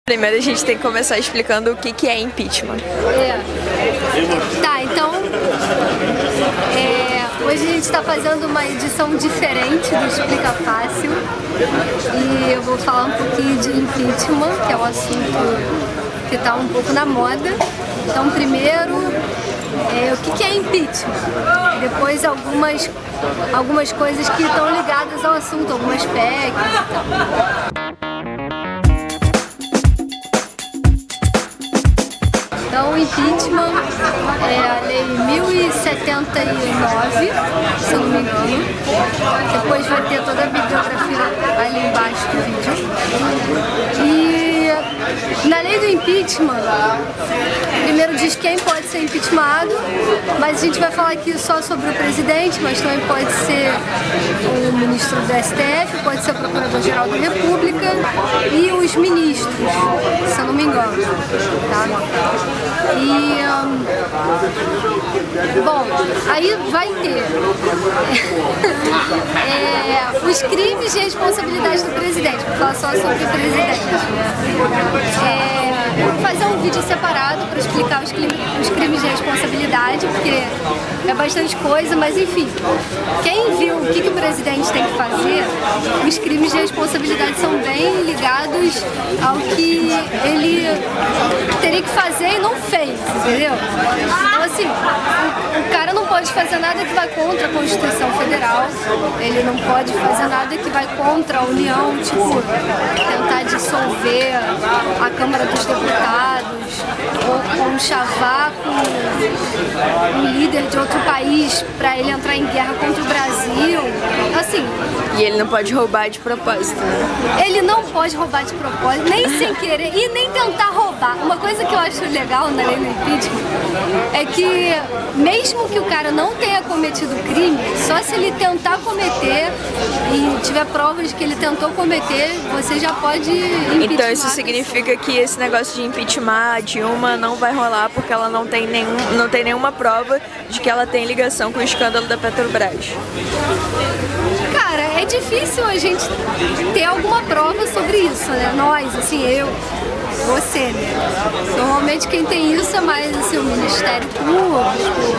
Primeiro a gente tem que começar explicando o que é impeachment. Tá, então hoje a gente está fazendo uma edição diferente do Explica Fácil e eu vou falar um pouquinho de impeachment, que é um assunto que está um pouco na moda. Então primeiro, o que é impeachment? Depois algumas coisas que estão ligadas ao assunto, algumas PECs e tal. Então, o impeachment é a lei 1079, se eu não me engano. Depois vai ter toda a bibliografia ali embaixo do vídeo. E na lei do impeachment, primeiro diz quem pode ser impeachmentado, mas a gente vai falar aqui só sobre o presidente, mas também pode ser o ministro do STF, pode ser o procurador-geral da República e os ministros, se eu não me engano. Tá? E, bom, aí vai ter os crimes de responsabilidade do presidente. Vou falar só sobre o presidente. Vou fazer um vídeo separado para explicar os crimes de responsabilidade, porque é bastante coisa, mas enfim, quem viu o que o presidente tem que fazer, os crimes de responsabilidade são bem ligados ao que ele teria que fazer e não fez, entendeu? Então assim, o cara não pode fazer nada que vai contra a Constituição Federal, ele não pode fazer nada que vai contra a União, tipo, tentar dissolver a Câmara dos Deputados, ou conchavar com um líder de outro país para ele entrar em guerra contra o Brasil, assim. E ele não pode roubar de propósito, né? Ele não pode roubar de propósito, nem sem querer, e nem tentar roubar. Uma coisa que eu acho legal na lei do impeachment é que, mesmo que o cara não tenha cometido crime, só se ele tentar cometer e tiver provas de que ele tentou cometer, você já pode impeachment. Então isso significa que esse negócio de impeachment a Dilma não vai rolar porque ela não tem nenhuma prova de que ela tem ligação com o escândalo da Petrobras. Cara, é difícil a gente ter alguma prova sobre isso, né? Nós, assim, eu, você, né? Normalmente quem tem isso é mais assim, o Ministério Público,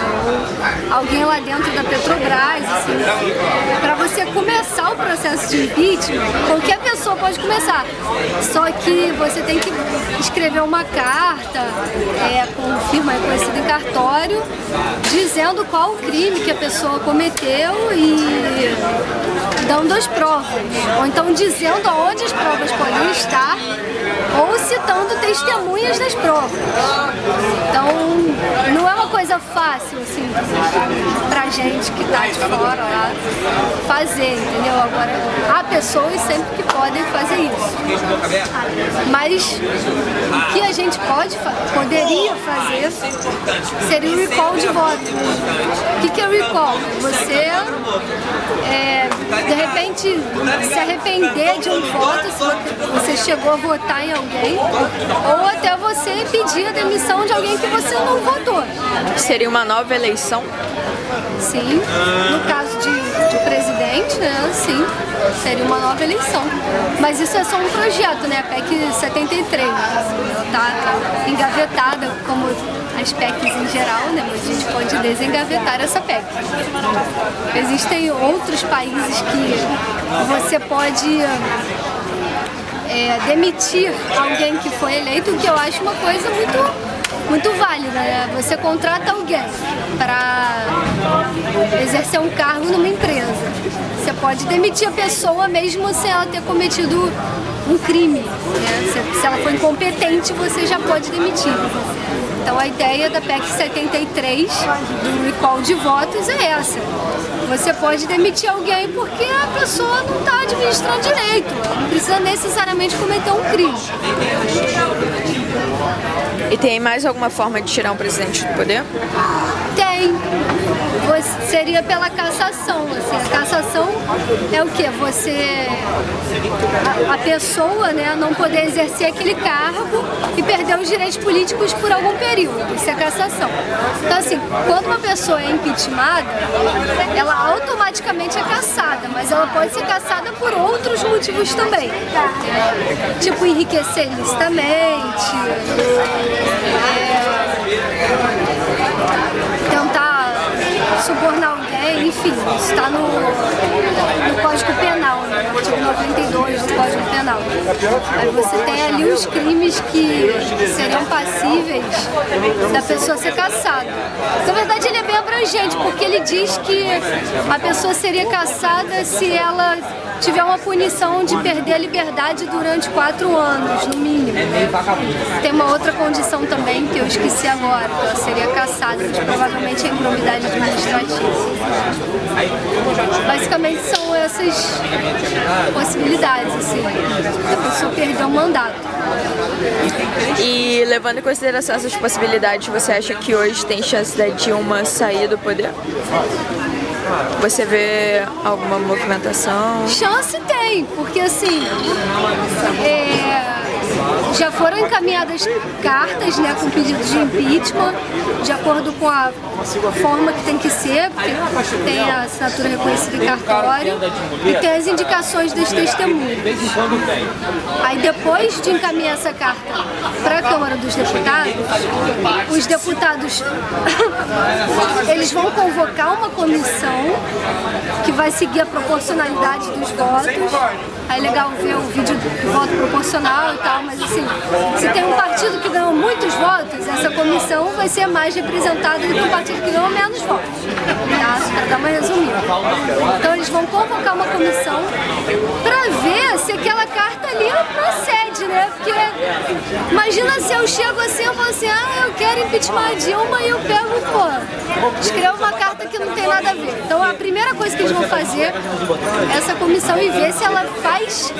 alguém lá dentro da Petrobras, assim. Para você começar o processo de impeachment, qualquer pessoa pode começar. Só que você tem que escrever uma carta com firma reconhecida em cartório, dizendo qual o crime que a pessoa cometeu e dando as provas. Ou então dizendo aonde as provas podem estar, ou citando testemunhas das provas. Então, não é uma coisa fácil, assim, pra gente que tá de fora lá, fazer, entendeu? Agora, há pessoas sempre que podem fazer isso. Mas o que a gente poderia fazer seria o recall de voto. O que é o recall? Você, de repente, se arrepender de um voto, se você chegou a votar em alguém, ou até você pedir a demissão de alguém que você não votou. Seria uma nova eleição? Sim. No caso de presidente, né, sim, seria uma nova eleição. Mas isso é só um projeto, né, a PEC 73. Ela está engavetada, como as PECs em geral, né, mas a gente pode desengavetar essa PEC. Existem outros países que você pode demitir alguém que foi eleito, que eu acho uma coisa muito válida, né? Você contrata alguém para exercer um cargo numa empresa. Você pode demitir a pessoa mesmo sem ela ter cometido um crime, né? Se ela for incompetente, você já pode demitir. Então a ideia da PEC 73, do recall de votos, é essa. Você pode demitir alguém porque a pessoa não está administrando direito, ela não precisa necessariamente cometer um crime. E tem mais alguma forma de tirar um presidente do poder? Tem. também seria pela cassação. Assim, a cassação é o quê? A pessoa, né, não poder exercer aquele cargo e perder os direitos políticos por algum período. Isso é cassação. Então, assim, quando uma pessoa é impeachmentada, ela automaticamente é cassada, mas ela pode ser cassada por outros motivos também. Tipo, enriquecer ilicitamente, tentar subornar alguém, enfim, isso está no Código Penal, né? Artigo 92 do Código Penal. Aí você tem ali os crimes que seriam passíveis da pessoa ser cassada. Na verdade, ele é bem abrangente, porque ele diz que a pessoa seria cassada se ela tiver uma punição de perder a liberdade durante 4 anos, no mínimo. Tem uma outra condição também, que eu esqueci agora, que ela seria cassada, que provavelmente é improbidade administrativa. Basicamente são essas possibilidades, assim, da pessoa perder o mandato. E levando em consideração essas possibilidades, você acha que hoje tem chance da Dilma sair do poder? Você vê alguma movimentação? Chance tem, porque assim, já foram encaminhadas cartas, né, com pedido de impeachment, de acordo com a forma que tem que ser, porque tem a assinatura reconhecida em cartório e tem as indicações das testemunhas. Aí depois de encaminhar essa carta para a Câmara dos Deputados, os deputados eles vão convocar uma comissão que vai seguir a proporcionalidade dos votos. É legal ver o vídeo do voto proporcional e tal, mas assim, se tem um partido que ganhou muitos votos, essa comissão vai ser mais representada do que um partido que ganhou menos votos, tá? Para dar uma resumida. Então eles vão convocar uma comissão para ver se aquela carta ali procede, né? Porque imagina se eu chego assim e falo assim, eu quero impeachment a Dilma, e eu pego, escrevo uma carta que não tem nada a ver. Então a primeira coisa que eles vão fazer é essa comissão e ver se ela faz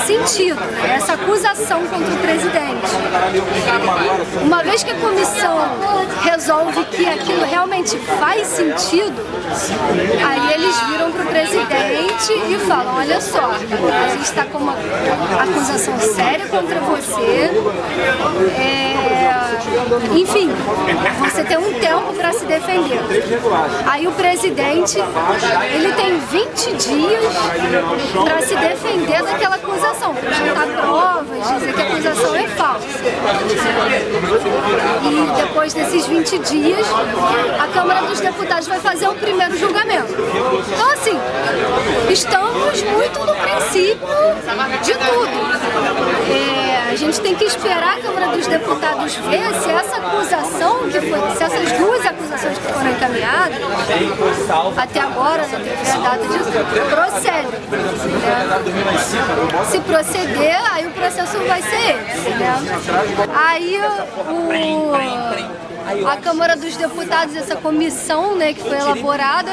sentido, né? Essa acusação contra o presidente. Uma vez que a comissão resolve que aquilo realmente faz sentido, aí eles viram para o presidente e falam, olha só, a gente está com uma acusação séria contra você, enfim, você tem um tempo para se defender. Aí o presidente, ele tem 20 dias para se defender daquela acusação, para juntar provas, dizer que a acusação é falsa. E depois desses 20 dias, a Câmara dos Deputados vai fazer o primeiro julgamento. Então, assim, estamos muito no princípio de tudo. A gente tem que esperar a Câmara dos Deputados ver se essa acusação se essas duas acusações que foram encaminhadas, até agora, né, tem que ver a data disso, procedem. Né? Se proceder, aí o processo vai ser esse. Né? Aí a Câmara dos Deputados, essa comissão, né, que foi elaborada,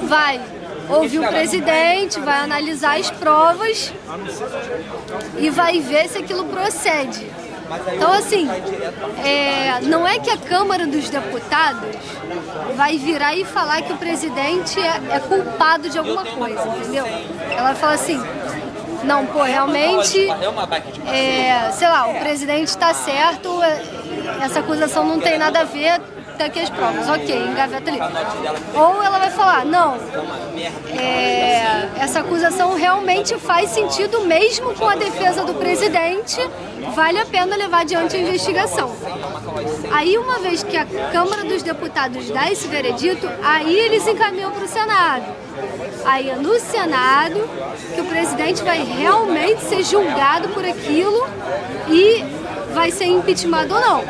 vai ouvir o presidente, vai analisar as provas e vai ver se aquilo procede. Então, assim, não é que a Câmara dos Deputados vai virar e falar que o presidente é culpado de alguma coisa, entendeu? Ela vai falar assim, não, realmente, sei lá, o presidente está certo, essa acusação não tem nada a ver, tá aqui as provas, ok, engaveta ali. Ou ela vai falar, não, essa acusação realmente faz sentido mesmo com a defesa do presidente, vale a pena levar adiante a investigação. Aí, uma vez que a Câmara dos Deputados dá esse veredito, aí eles encaminham para o Senado. Aí é no Senado que o presidente vai realmente ser julgado por aquilo e vai ser impeachmentado ou não.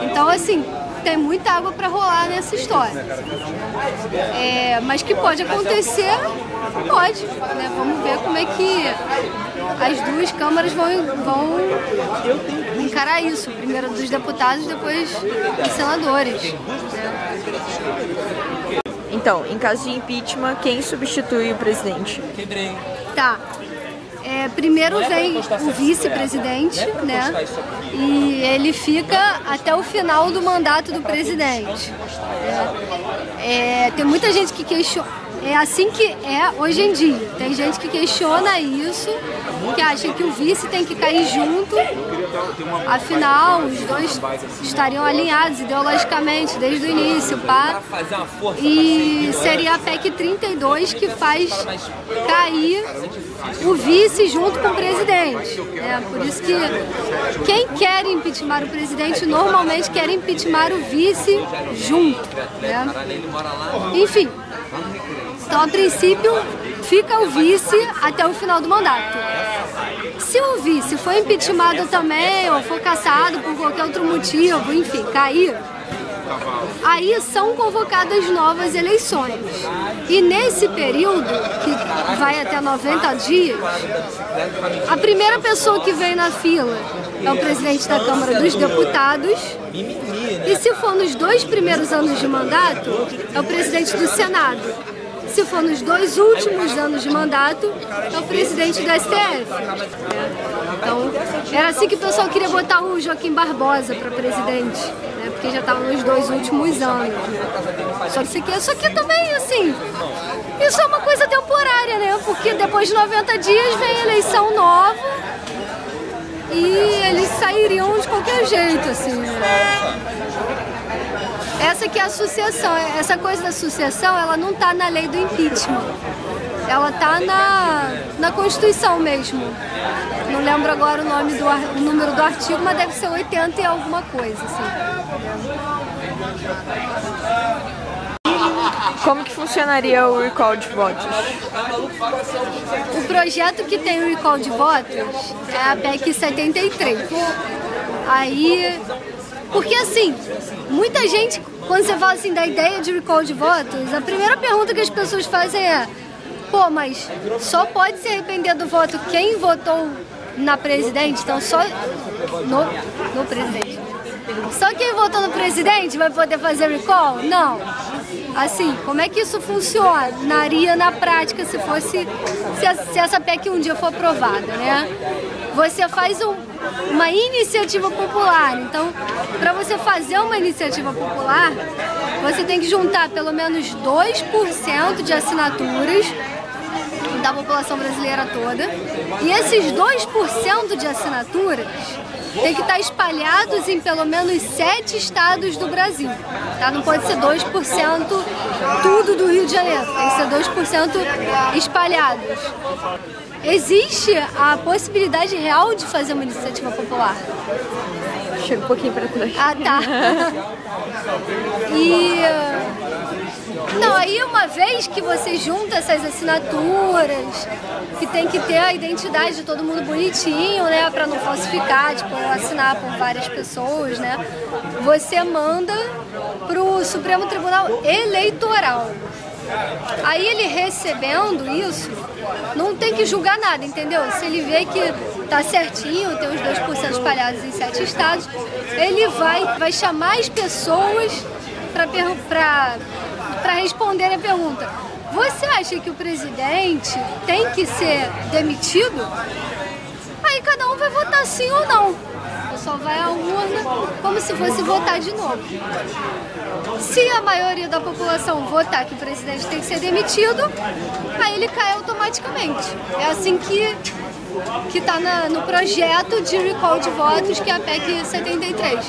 Então, assim, tem muita água para rolar nessa história. Mas que pode acontecer, pode. Né? Vamos ver como é que as duas câmaras vão encarar isso. Primeiro dos deputados, depois dos senadores. Né? Então, em caso de impeachment, quem substitui o presidente? Tá. primeiro vem o vice-presidente, né? E ele fica até o final do mandato do presidente. Tem muita gente que questiona. É assim que é hoje em dia. Tem gente que questiona isso, que acha que o vice tem que cair junto. Afinal, os dois estariam alinhados ideologicamente desde o início, pá. E seria a PEC 32 que faz cair o vice junto com o presidente. Por isso que quem quer impeachment o presidente normalmente quer impeachment o vice junto. Enfim. Então, a princípio, fica o vice até o final do mandato. Se o vice for impeachmentado também, ou for cassado por qualquer outro motivo, enfim, cair, aí são convocadas novas eleições. E nesse período, que vai até 90 dias, a primeira pessoa que vem na fila é o presidente da Câmara dos Deputados. E se for nos 2 primeiros anos de mandato, é o presidente do Senado. Se for nos 2 últimos anos de mandato, é o presidente do STF. Então, era assim que o pessoal queria botar o Joaquim Barbosa para presidente, né? Porque já estava nos 2 últimos anos. Só que também, assim, isso é uma coisa temporária, né? Porque depois de 90 dias vem eleição nova e eles sairiam de qualquer jeito, assim, né? Essa que é a sucessão, essa coisa da sucessão, ela não está na lei do impeachment, ela está na Constituição mesmo. Não lembro agora o número do artigo, mas deve ser 80 e alguma coisa, assim. Como que funcionaria o recall de votos? O projeto que tem o recall de votos é a PEC 73. Aí, porque assim, muita gente, quando você fala assim da ideia de recall de votos, a primeira pergunta que as pessoas fazem é: pô, mas só pode se arrepender do voto quem votou na presidente? Então só no presidente. Só quem votou no presidente vai poder fazer recall? Não. Assim, como é que isso funcionaria na prática se essa PEC um dia for aprovada, né? Você faz uma iniciativa popular. Então, para você fazer uma iniciativa popular, você tem que juntar pelo menos 2% de assinaturas da população brasileira toda. E esses 2% de assinaturas tem que estar espalhados em pelo menos 7 estados do Brasil. Tá? Não pode ser 2% tudo do Rio de Janeiro, tem que ser 2% espalhados. Existe a possibilidade real de fazer uma iniciativa popular. Chega um pouquinho para trás. Ah, tá. Não, aí uma vez que você junta essas assinaturas, que tem que ter a identidade de todo mundo bonitinho, né, para não falsificar, tipo, assinar por várias pessoas, né, você manda pro Supremo Tribunal Eleitoral. Aí ele recebendo isso, não tem que julgar nada, entendeu? Se ele vê que tá certinho, tem os 2% espalhados em 7 estados, ele vai chamar as pessoas para responder a pergunta: você acha que o presidente tem que ser demitido? Aí cada um vai votar sim ou não. O pessoal vai à urna como se fosse votar de novo. Se a maioria da população votar que o presidente tem que ser demitido, aí ele cai automaticamente. É assim que está no projeto de recall de votos, que é a PEC 73.